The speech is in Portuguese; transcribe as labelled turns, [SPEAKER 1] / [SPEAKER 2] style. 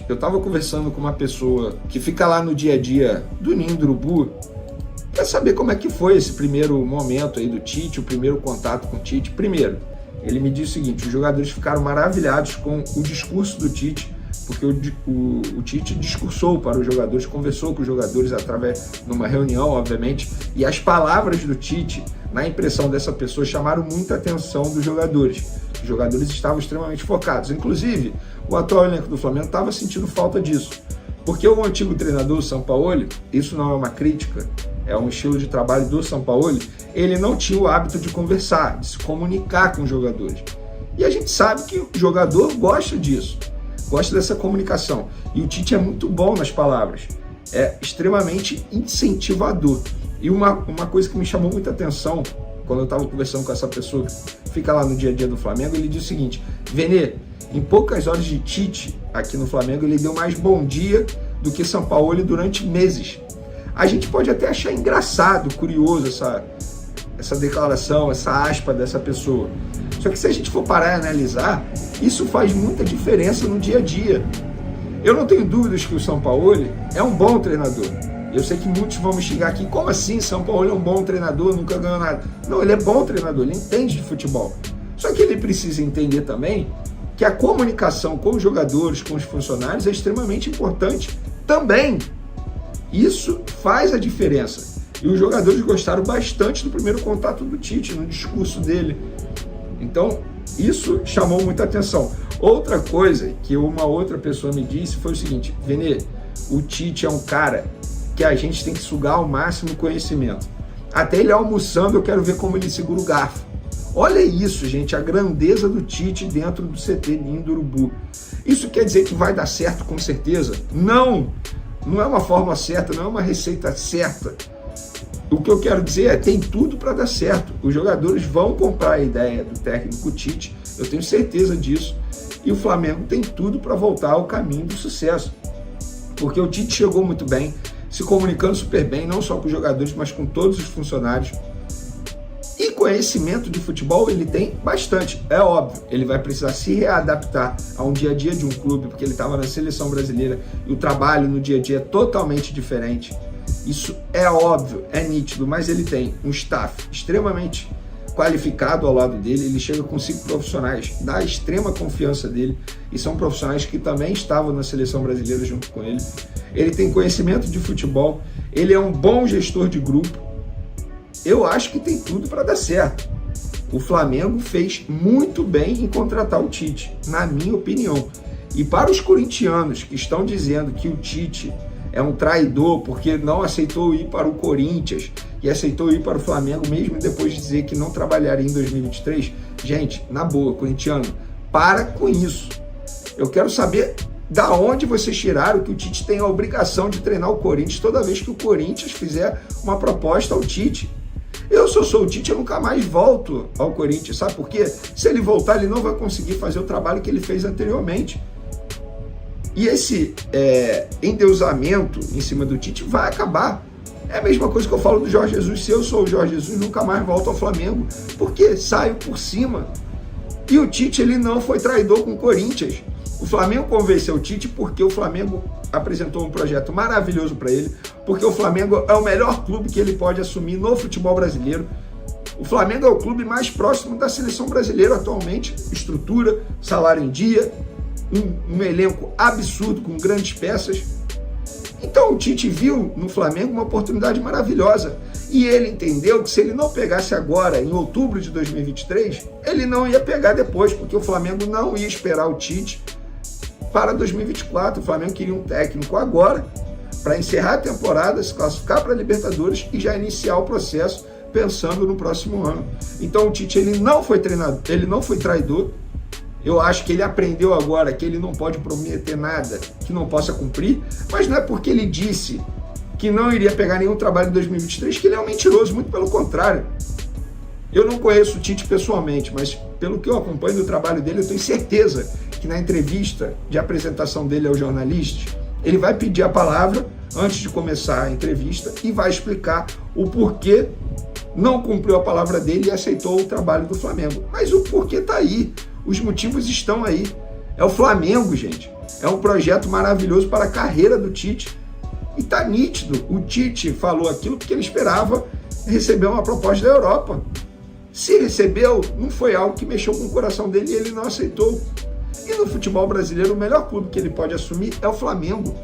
[SPEAKER 1] eu estava conversando com uma pessoa que fica lá no dia a dia do Ninho do Urubu para saber como é que foi esse primeiro momento aí do Tite, o primeiro contato com o Tite. Primeiro, ele me disse o seguinte: os jogadores ficaram maravilhados com o discurso do Tite, porque o Tite discursou para os jogadores, conversou com os jogadores através de uma reunião, obviamente, e as palavras do Tite, na impressão dessa pessoa, chamaram muita atenção dos jogadores. Os jogadores estavam extremamente focados. Inclusive, o atual elenco do Flamengo estava sentindo falta disso, porque o antigo treinador, o Sampaoli, isso não é uma crítica, é um estilo de trabalho do Sampaoli, ele não tinha o hábito de conversar, de se comunicar com os jogadores. E a gente sabe que o jogador gosta disso, gosta dessa comunicação. E o Tite é muito bom nas palavras, é extremamente incentivador. E uma coisa que me chamou muita atenção, quando eu estava conversando com essa pessoa que fica lá no dia a dia do Flamengo, ele disse o seguinte: Vene, em poucas horas de Tite aqui no Flamengo, ele deu mais bom dia do que Sampaoli durante meses. A gente pode até achar engraçado, curioso essa declaração, essa aspa dessa pessoa. Só que se a gente for parar e analisar, isso faz muita diferença no dia a dia. Eu não tenho dúvidas que o Sampaoli é um bom treinador. Eu sei que muitos vão me xingar aqui: como assim Sampaoli é um bom treinador, nunca ganhou nada? Não, ele é bom treinador, ele entende de futebol. Só que ele precisa entender também que a comunicação com os jogadores, com os funcionários é extremamente importante também. Isso faz a diferença. E os jogadores gostaram bastante do primeiro contato do Tite, no discurso dele. Então, isso chamou muita atenção. Outra coisa que uma outra pessoa me disse foi o seguinte: Vene, o Tite é um cara que a gente tem que sugar ao máximo conhecimento. Até ele almoçando, eu quero ver como ele segura o garfo. Olha isso, gente, a grandeza do Tite dentro do CT Ninho do Urubu. Isso quer dizer que vai dar certo com certeza? Não! Não é uma forma certa, não é uma receita certa. O que eu quero dizer é: tem tudo para dar certo. Os jogadores vão comprar a ideia do técnico Tite, eu tenho certeza disso. E o Flamengo tem tudo para voltar ao caminho do sucesso. Porque o Tite chegou muito bem, se comunicando super bem, não só com os jogadores, mas com todos os funcionários. E conhecimento de futebol ele tem bastante, é óbvio. Ele vai precisar se readaptar a um dia a dia de um clube, porque ele estava na seleção brasileira e o trabalho no dia a dia é totalmente diferente. Isso é óbvio, é nítido, mas ele tem um staff extremamente qualificado ao lado dele. Ele chega com 5 profissionais da extrema confiança dele, e são profissionais que também estavam na seleção brasileira junto com ele. Ele tem conhecimento de futebol, ele é um bom gestor de grupo. Eu acho que tem tudo para dar certo. O Flamengo fez muito bem em contratar o Tite, na minha opinião. E para os corintianos que estão dizendo que o Tite é um traidor porque não aceitou ir para o Corinthians e aceitou ir para o Flamengo mesmo depois de dizer que não trabalharia em 2023, gente, na boa, corintiano, para com isso. Eu quero saber da onde vocês tiraram que o Tite tem a obrigação de treinar o Corinthians toda vez que o Corinthians fizer uma proposta ao Tite. Eu, se eu sou o Tite, eu nunca mais volto ao Corinthians, sabe por quê? Se ele voltar, ele não vai conseguir fazer o trabalho que ele fez anteriormente. E esse endeusamento em cima do Tite vai acabar. É a mesma coisa que eu falo do Jorge Jesus. Se eu sou o Jorge Jesus, nunca mais volto ao Flamengo, porque saio por cima. E o Tite, ele não foi traidor com o Corinthians. O Flamengo convenceu o Tite porque o Flamengo apresentou um projeto maravilhoso para ele, porque o Flamengo é o melhor clube que ele pode assumir no futebol brasileiro. O Flamengo é o clube mais próximo da seleção brasileira atualmente, estrutura, salário em dia, um elenco absurdo com grandes peças. Então o Tite viu no Flamengo uma oportunidade maravilhosa e ele entendeu que se ele não pegasse agora, em outubro de 2023, ele não ia pegar depois, porque o Flamengo não ia esperar o Tite para 2024. O Flamengo queria um técnico agora para encerrar a temporada, se classificar para a Libertadores e já iniciar o processo pensando no próximo ano. Então o Tite, ele não foi treinador, ele não foi traidor. Eu acho que ele aprendeu agora que ele não pode prometer nada que não possa cumprir, mas não é porque ele disse que não iria pegar nenhum trabalho em 2023 que ele é um mentiroso, muito pelo contrário. Eu não conheço o Tite pessoalmente, mas pelo que eu acompanho do trabalho dele, eu tenho certeza que na entrevista de apresentação dele aos jornalistas, ele vai pedir a palavra antes de começar a entrevista e vai explicar o porquê não cumpriu a palavra dele e aceitou o trabalho do Flamengo. Mas o porquê está aí, os motivos estão aí. É o Flamengo, gente. É um projeto maravilhoso para a carreira do Tite. E tá nítido, o Tite falou aquilo porque ele esperava receber uma proposta da Europa. Se recebeu, não foi algo que mexeu com o coração dele e ele não aceitou. E no futebol brasileiro, o melhor clube que ele pode assumir é o Flamengo.